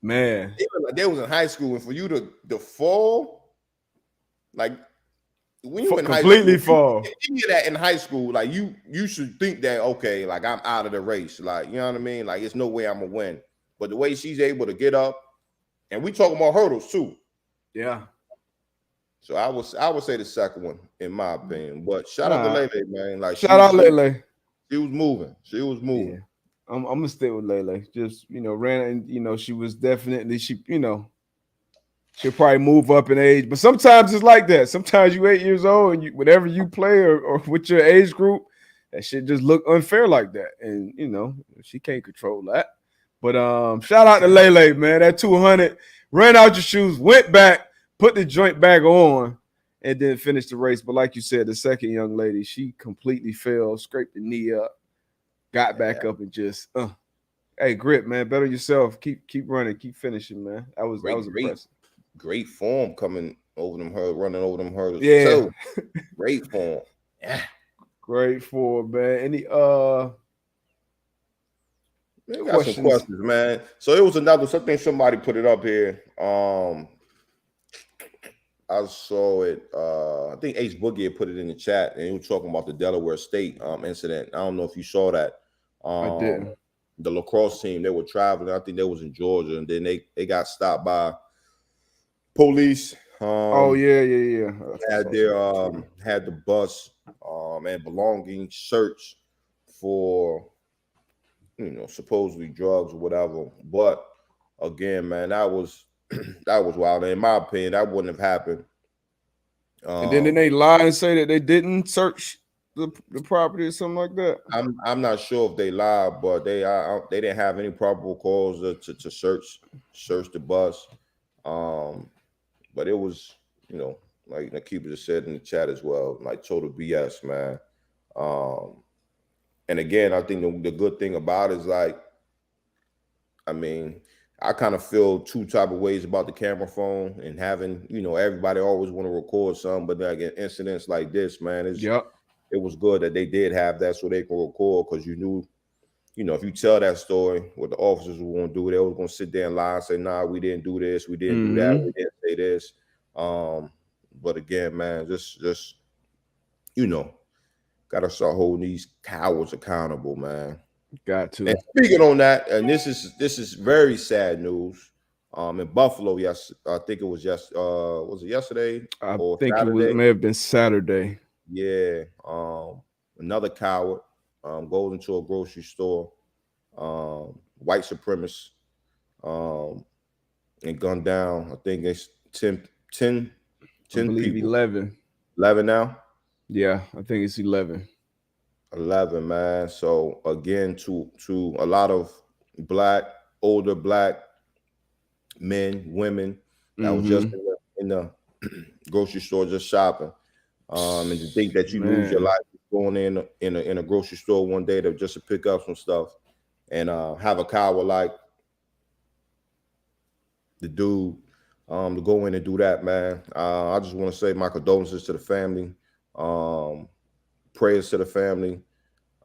Man, they look like they was in high school, and for you to fall, like when you in completely high school, fall. You hear that in high school, like you should think that okay, like I'm out of the race, like you know what I mean? Like it's no way I'm gonna win. But the way she's able to get up, and we talking about hurdles too. Yeah. So I would say the second one, in my opinion. But shout out to Lele, man. Like shout out Lele. She was moving. Yeah. I'm gonna stay with Lele. Just ran and she was definitely she'll probably move up in age, but sometimes it's like that. Sometimes you 8 years old and whatever you play or with your age group, that shit just look unfair like that. And she can't control that. But shout out to Lele, man. That 200 ran out your shoes, went back, put the joint back on, and then finished the race. But like you said, the second young lady, she completely fell, scraped the knee up, got back up, and just hey, grit, man. Better yourself. Keep running, keep finishing, man. That was impressive. Great form coming over them hurdles, running over them hurdles. Yeah. So, great form. Yeah. Great form, man. Any we got some questions, man. So it was something somebody put it up here. I saw it. I think Ace Boogie put it in the chat, and he was talking about the Delaware State incident. I don't know if you saw that. I did. The lacrosse team, they were traveling. I think they was in Georgia, and then they got stopped by police. Yeah. Had the bus and belongings searched for supposedly drugs or whatever. But again, man, that was wild. And in my opinion, that wouldn't have happened. And then they lie and say that they didn't search the property or something like that. I'm not sure if they lied, but they didn't have any probable cause to search the bus. But it was, like Nakiba just said in the chat as well, like total BS, man. And again, I think the good thing about it is like, I mean, I kind of feel two type of ways about the camera phone and having, everybody always want to record something, but like in incidents like this, man, it was good that they did have that so they can record because you knew, if you tell that story, what the officers were going to do, they were going to sit there and lie and say, nah, we didn't do this, we didn't do that, we didn't say this. But again, man, just gotta start holding these cowards accountable, man. Got to. And speaking on that, and this is very sad news. In Buffalo, yes, I think it was was it yesterday? I think it may have been Saturday. Yeah. Another coward goes into a grocery store, white supremacist, and gunned down. I think it's 10 people. 11. 11 now? Yeah, I think it's 11. 11, man. So again, to a lot of older black men, women that was just in the grocery store just shopping, and to think that you lose your life going in a grocery store one day just to pick up some stuff, and have a coward like the dude to go in and do that, man. I just want to say my condolences to the family, prayers to the family.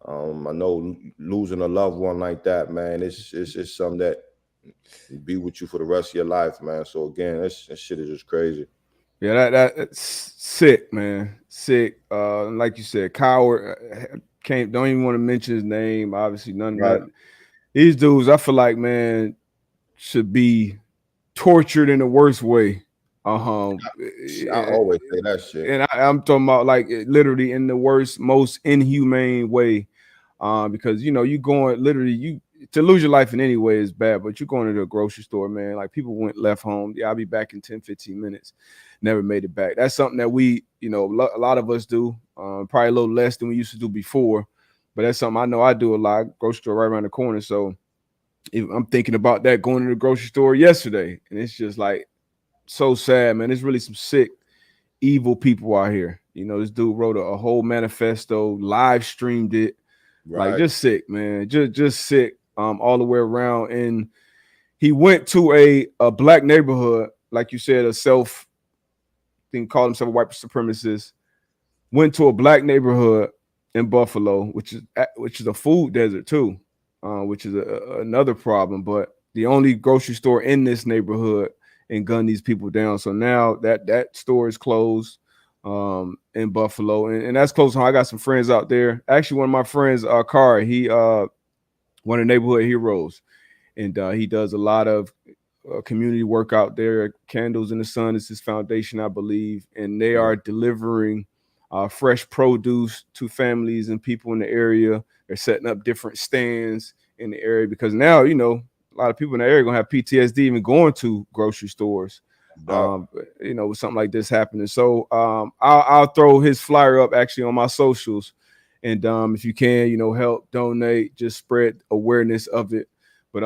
I know losing a loved one like that, man, it's something that be with you for the rest of your life, man. So again, that shit is just crazy. Yeah, that's sick, man. Sick. Like you said, coward. Can't don't even want to mention his name. Obviously, none of Right. that. These dudes, I feel like, man, should be tortured in the worst way. I always say that shit. And I'm talking about like literally in the worst, most inhumane way. Because you going literally you to lose your life in any way is bad, but you're going to the grocery store, man. Like people left home. Yeah, I'll be back in 10, 15 minutes. Never made it back. That's something that we, a lot of us do. Probably a little less than we used to do before, but that's something I know I do a lot. Grocery store right around the corner, so I'm thinking about that going to the grocery store yesterday, and it's just like so sad, man. It's really some sick, evil people out here. This dude wrote a whole manifesto, live streamed it, like Right. just sick, man. Just sick, all the way around. And he went to a black neighborhood, like you said, called himself a white supremacist. Went to a black neighborhood in Buffalo, which is a food desert too, which is another problem. But the only grocery store in this neighborhood and gunned these people down. So now that store is closed in Buffalo, and that's close home. I got some friends out there. Actually, one of my friends, Kari, he one of the neighborhood heroes, and he does a lot of community work out there. Candles in the Sun is his foundation, I believe, and they are delivering fresh produce to families and people in the area. They're setting up different stands in the area because now, a lot of people in the area are going to have PTSD even going to grocery stores, with something like this happening. So I'll throw his flyer up actually on my socials. And if you can, help donate, just spread awareness of it. But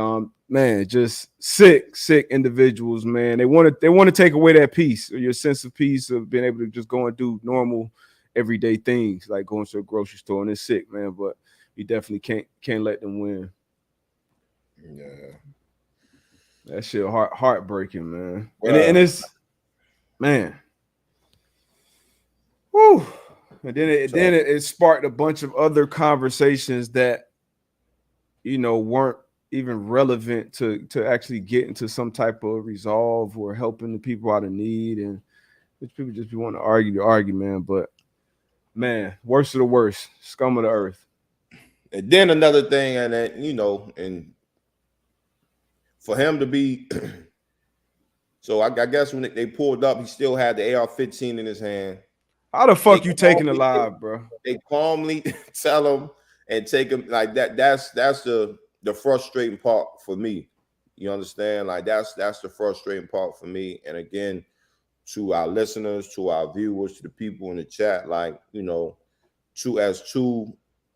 man, just sick individuals, man. They want to take away that peace or your sense of peace of being able to just go and do normal everyday things like going to a grocery store, and it's sick, man. But you definitely can't let them win. Yeah. That shit heartbreaking, man. Well, And it's man. Whew. And then it sparked a bunch of other conversations that weren't even relevant to actually get into some type of resolve or helping the people out of need, and which people just be wanting to argue, man. But man, worst of the worst, scum of the earth. And then another thing, and that and for him to be, so I guess when they pulled up, he still had the AR-15 in his hand. How the fuck you taking it live, bro? They calmly tell him and take him like that. That's the frustrating part for me. You understand? Like that's the frustrating part for me. And again, to our listeners, to our viewers, to the people in the chat, like two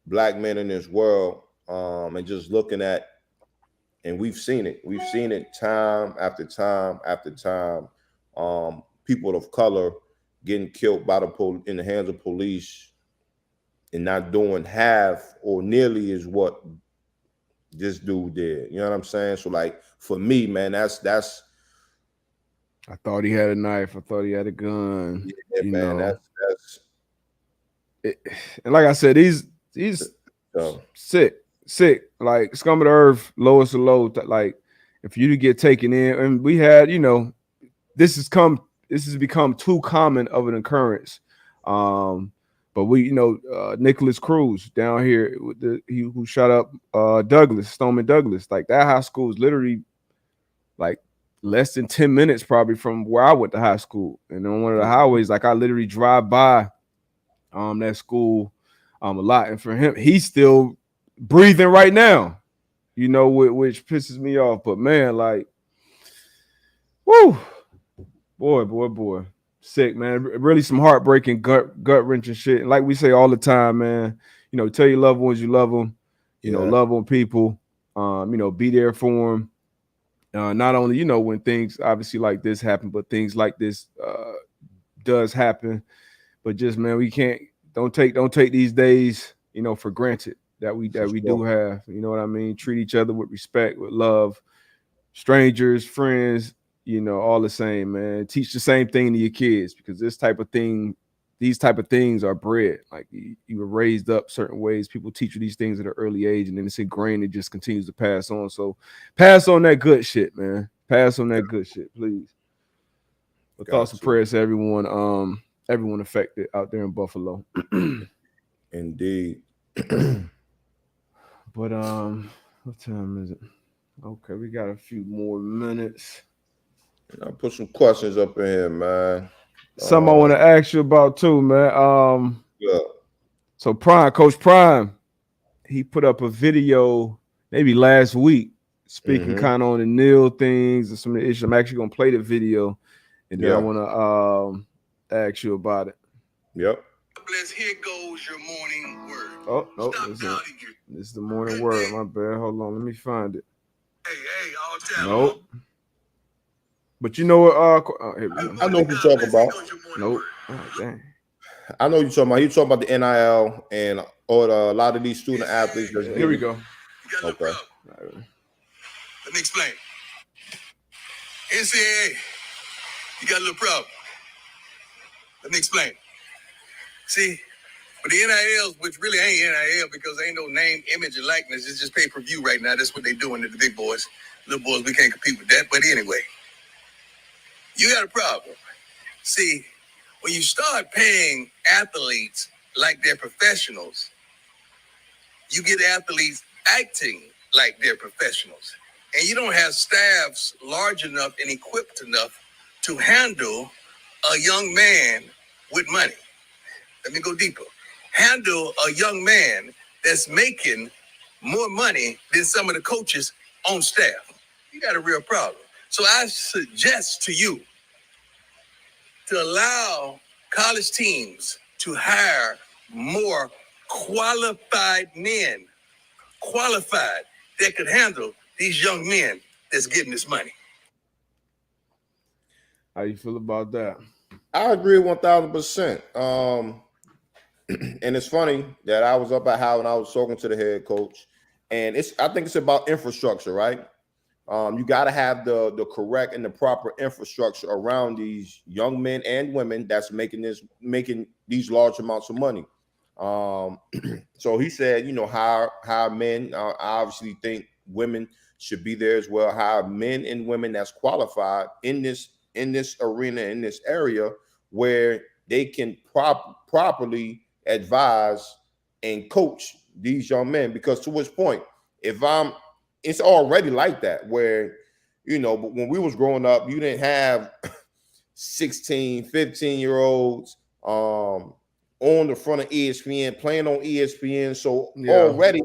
black men in this world, and just looking at, and we've seen it time after time after time. People of color getting killed in the hands of police and not doing half or nearly as what this dude did. You know what I'm saying? So like for me, man, that's I thought he had a knife. I thought he had a gun. Yeah, man, that's and like I said, he's sick, like scum of the earth, lowest of low. Like if you to get taken in, and we had, this has become too common of an occurrence. But we, Nicholas Cruz down here with who shot up Stoneman Douglas, like that high school is literally like less than 10 minutes probably from where I went to high school. And on one of the highways, like I literally drive by that school a lot. And for him, he's still breathing right now, which pisses me off. But man, like, whoo, boy. Sick, man. Really some heartbreaking, gut-wrenching shit. And like we say all the time, man, tell your loved ones you love them, love on people, be there for them. Not only, when things obviously like this happen, but things like this does happen. But just, man, we don't take these days, for granted that we do have. You know what I mean? Treat each other with respect, with love, strangers, friends, all the same, man. Teach the same thing to your kids because this type of thing these type of things are bred. Like you were raised up certain ways. People teach you these things at an early age, and then it's ingrained. It just continues to pass on. So pass on that good shit, man. Pass on that good shit, please. But thoughts and prayers to everyone, everyone affected out there in Buffalo. Indeed. But what time is it? Okay, we got a few more minutes. I'll put some questions up in here, man. Something I want to ask you about too, man. Yeah. So Coach Prime, he put up a video maybe last week speaking kind of on the Neil things and some of the issues. I'm actually gonna play the video, and then I want to ask you about it. Yep. Here goes your morning word. Oh no, this is the morning word. My bad. Hold on, let me find it. Hey, all time. Nope. But you know what? I know what you're talking about. Nope. Oh, dang. I know what you're talking about. You're talking about the NIL and a lot of these student athletes. Here we go. Okay. Let me explain. NCAA, you got a little problem. Let me explain. See, for the NILs, which really ain't NIL because ain't no name, image, and likeness, it's just pay-per-view right now. That's what they doing to the big boys. Little boys, we can't compete with that. But anyway, you got a problem. See, when you start paying athletes like they're professionals, you get athletes acting like they're professionals. And you don't have staffs large enough and equipped enough to handle a young man with money. Let me go deeper. Handle a young man that's making more money than some of the coaches on staff. You got a real problem. So I suggest to you to allow college teams to hire more qualified men, that could handle these young men that's getting this money. How you feel about that? I agree 1,000%. And it's funny that I was up at Howard and I was talking to the head coach, and I think it's about infrastructure, right? You got to have the correct and the proper infrastructure around these young men and women that's making these large amounts of money. So he said, hire men. I obviously think women should be there as well. Hire men and women that's qualified in this arena, in this area, where they can properly advise and coach these young men. Because to which point, it's already like that where, but when we was growing up, you didn't have 16, 15-year-olds on the front of ESPN, playing on ESPN. So already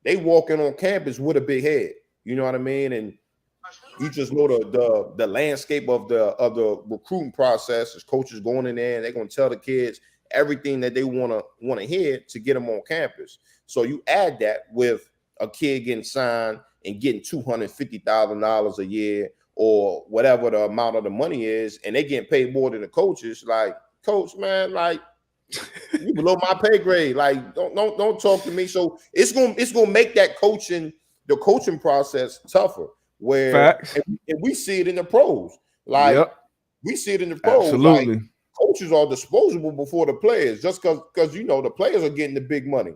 they walking on campus with a big head. You know what I mean? And you just know the landscape of the recruiting process is coaches going in there and they're going to tell the kids everything that they want to hear to get them on campus. So you add that with a kid getting signed and getting $250,000 a year or whatever the amount of the money is, and they getting paid more than the coaches. Like, coach, man, like, you below my pay grade. Like, don't talk to me. So it's gonna make the coaching process tougher. Where and we see it in the pros. Like we see it in the pros. Absolutely. Like, coaches are disposable before the players, just because the players are getting the big money.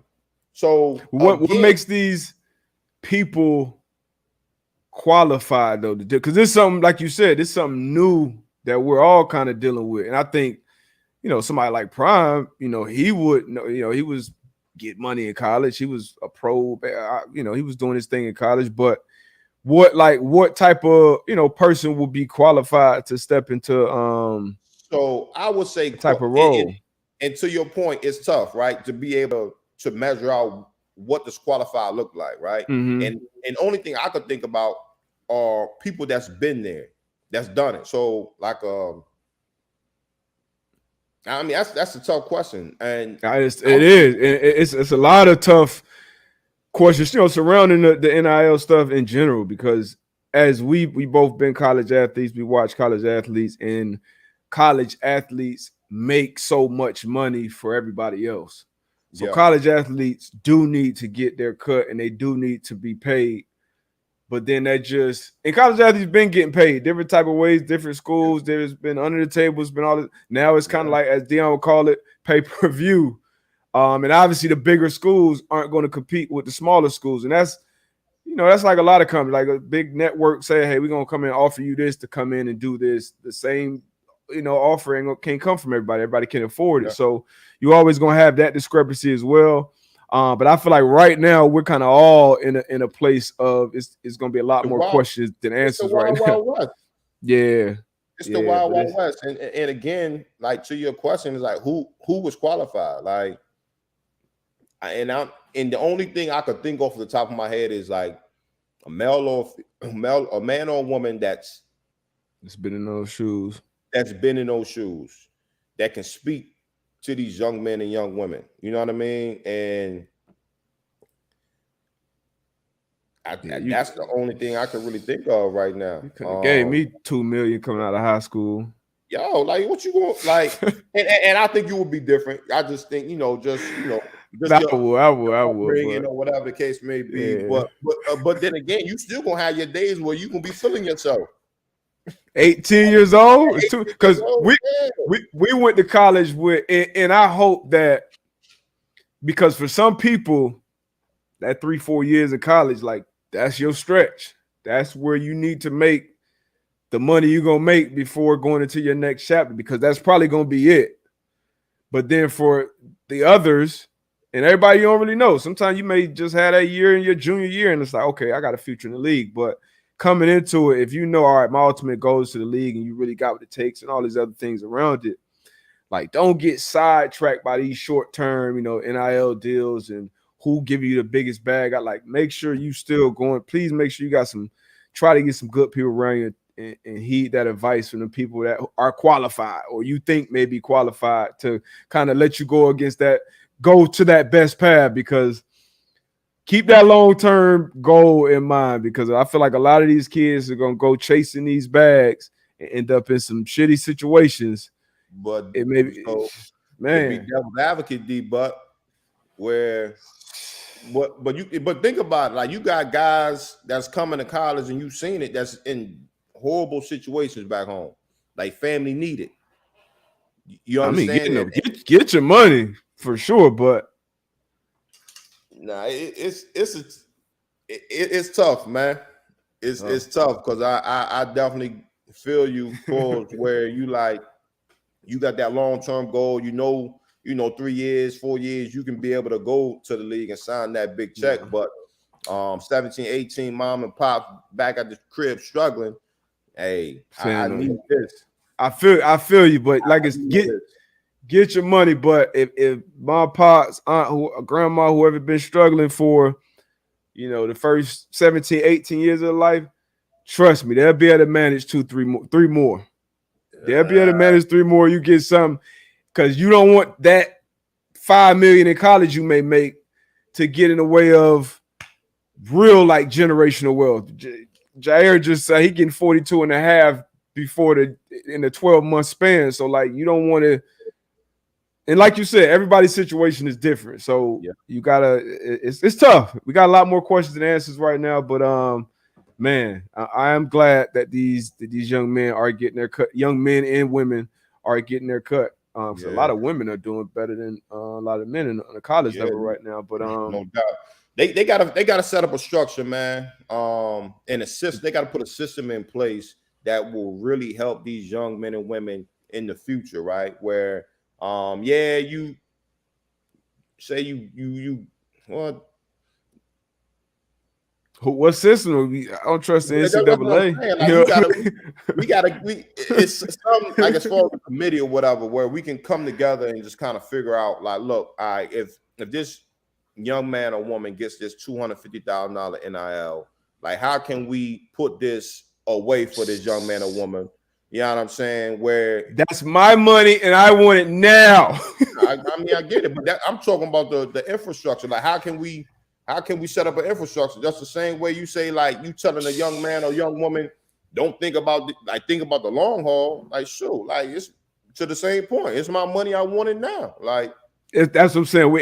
So what makes these people qualified though to do? Because there's something, like you said, there's something new that we're all kind of dealing with. And I think, somebody like Prime, he would know, he was get money in college. He was a pro, he was doing his thing in college. But what type of person would be qualified to step into so I would say type of role? And to your point, it's tough, right? To be able to measure out what does qualified look like, right? And only thing I could think about are people that's been there, that's done it. So like I mean that's a tough question. And it's a lot of tough questions, surrounding the NIL stuff in general, because as we both been college athletes, we watch college athletes, and college athletes make so much money for everybody else. So college athletes do need to get their cut, and they do need to be paid But then that just and college athletes been getting paid different type of ways, different schools. There's been under the table, it's been all this. Now it's kind of like, as Dion would call it, pay-per-view. And obviously the bigger schools aren't going to compete with the smaller schools. And that's, that's like a lot of companies, like a big network say, hey, we're going to come in and offer you this to come in and do this. The same, offering can't come from everybody. Everybody can afford it. So you're always going to have that discrepancy as well. But I feel like right now we're kind of all in a place of it's going to be a lot more questions than answers right now. West. Yeah. It's the Wild West. And again, like to your question is like who was qualified? Like, and the only thing I could think off the top of my head is like a man or a woman that's been in those shoes. That's been in those shoes that can speak to these young men and young women. You know what I mean? And that's the only thing I can really think of right now. You gave me $2 million coming out of high school. Yo, like what you going like? and I think you would be different. I just think I would. Whatever the case may be. Yeah. But then again, you still gonna have your days where you gonna be feeling yourself. 18 years old, because we went to college with, and I hope that because for some people, that 3-4 years of college, like that's your stretch. That's where you need to make the money you're gonna make before going into your next chapter, because that's probably gonna be it. But then for the others and everybody you don't really know, sometimes you may just have that year in your junior year, and it's like, okay, I got a future in the league. But coming into it, if all right, my ultimate goal is to the league, and you really got what it takes and all these other things around it, like don't get sidetracked by these short-term, NIL deals and who give you the biggest bag. I like make sure you still going. Please make sure you got try to get some good people around you and heed that advice from the people that are qualified or you think may be qualified to kind of let you go to that best path, because keep that long-term goal in mind, because I feel like a lot of these kids are going to go chasing these bags and end up in some shitty situations. But it may be, man, be devil's advocate, D-Buck, where but think about it, like you got guys that's coming to college and you've seen it that's in horrible situations back home, like family needed. You understand? Get your money for sure, but nah, it's tough, man. It's tough because I definitely feel you for where you got that long-term goal. 3 years, 4 years, you can be able to go to the league and sign that big check. But 17, 18, mom and pop back at the crib struggling. Hey, I need this. I feel you, but like get your money. But if my pops, aunt, grandma, whoever been struggling for, the first 17, 18 years of life, trust me, they'll be able to manage 3 more. They'll be able to manage 3 more. You get some, because you don't want that $5 million in college you may make to get in the way of real like generational wealth. Jair just said he getting 42 and a half in the 12-month span. So like you don't want to, and like you said, everybody's situation is different. So you gotta, it's tough. We got a lot more questions than answers right now, but man, I am glad that these young men are getting their cut. Young men and women are getting their cut. A lot of women are doing better than a lot of men on the college level right now. But no doubt. They gotta set up a structure, man. And a system. They gotta put a system in place that will really help these young men and women in the future, right? Where you say you what What system? I don't trust the NCAA. It's something like as far as a committee or whatever, where we can come together and just kind of figure out, like, look, all right, if this young man or woman gets this $250,000 NIL, like, how can we put this away for this young man or woman? You know what I'm saying? Where that's my money and I want it now. I get it, but I'm talking about the infrastructure. Like, how can we set up an infrastructure? Just the same way you say, like, you telling a young man or young woman, don't think about think about the long haul. Like, sure, like it's to the same point. It's my money. I want it now. Like that's what I'm saying.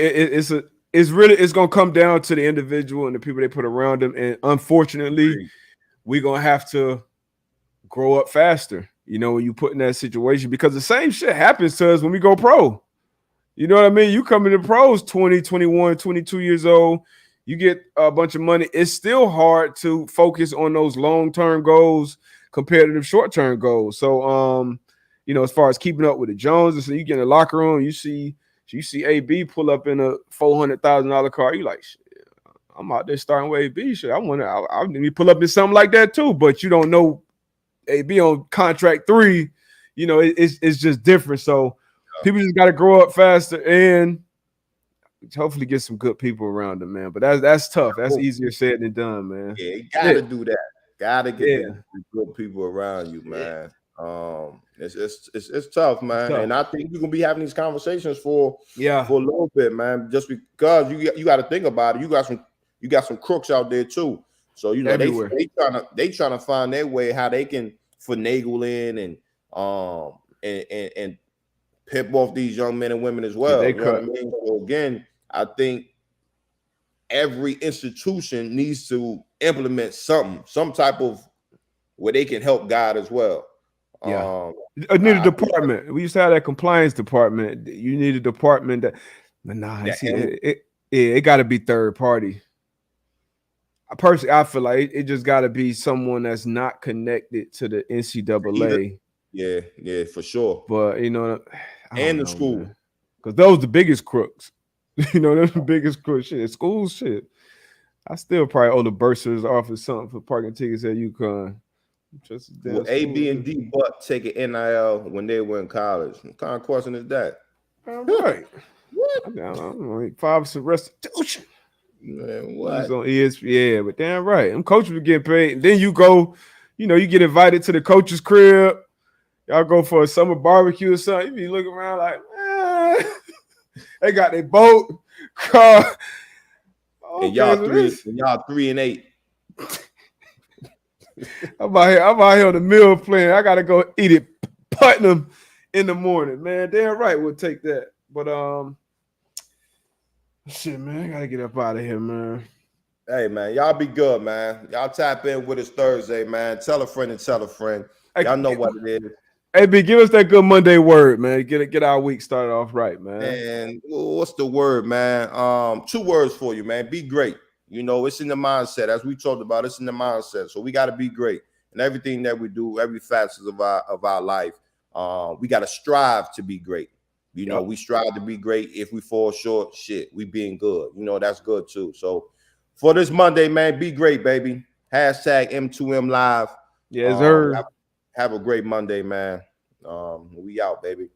it's gonna come down to the individual and the people they put around them. And unfortunately, we're gonna have to grow up faster, you know, when you put in that situation, because the same shit happens to us when we go pro. You know what I mean? You come into pros 20, 21, 22 years old, you get a bunch of money. It's still hard to focus on those long-term goals compared to the short-term goals. So, you know, as far as keeping up with the Joneses, so you get in the locker room, you see AB pull up in a $400,000 car. You like, shit, I'm out there starting with AB. Shit, I need to pull up in something like that too. But you don't know AB on contract 3. You know, it's just different. So people just got to grow up faster and hopefully get some good people around them, man. But that's tough. That's easier said than done, man. Yeah, you gotta do that. Gotta get the good people around you, man. It's tough, man. Tough. And I think you're gonna be having these conversations for a little bit, man. Just because you got to think about it. You got some crooks out there too. So you know they trying to find their way how they can finagle in and pip off these young men and women as well. You know what I mean? So again, I think every institution needs to implement some type of where they can help guide as well. Yeah, I need a department. We used to have that compliance department. You need a department that, but it got to be third party. Personally, I feel like it just got to be someone that's not connected to the NCAA. Yeah, for sure. But you know, and the school, because those the biggest crooks. You know, they're the biggest crooks. Shit, school shit. I still probably owe the bursars office something for parking tickets at UConn. Well, A, B, and D but take an NIL when they were in college. What kind of question is that? All right. What? I don't know, 5% restitution. Man, what? He's on ESPN, but damn right. Them coaches were getting paid. And then you go, you know, you get invited to the coach's crib. Y'all go for a summer barbecue or something. You be looking around like, they got their boat, car. And y'all 3-8. I'm out here on the meal plan. I gotta go eat it Putnam in the morning, man. Damn right, we'll take that. But shit, man, I gotta get up out of here, man. Hey, man, y'all be good, man. Y'all tap in with us Thursday, man. Tell a friend and tell a friend. Y'all know what it is. Hey, B, give us that good Monday word, man. Get our week started off right, man. And what's the word, man? 2 words for you, man. Be great. You know, it's in the mindset. As we talked about, it's in the mindset. So we got to be great. And everything that we do, every facet of our life, we got to strive to be great. You know, we strive to be great. If we fall short, shit, we being good. You know, that's good too. So for this Monday, man, be great, baby. Hashtag M2M Live. Yes, sir. Have a great Monday, man. We out, baby.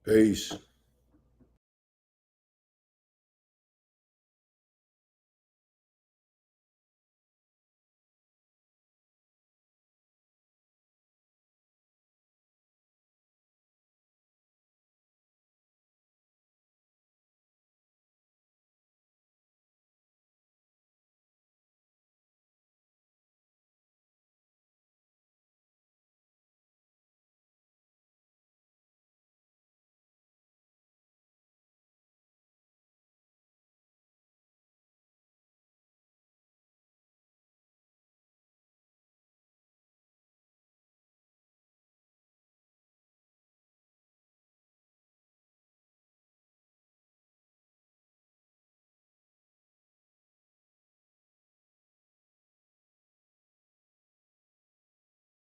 Peace.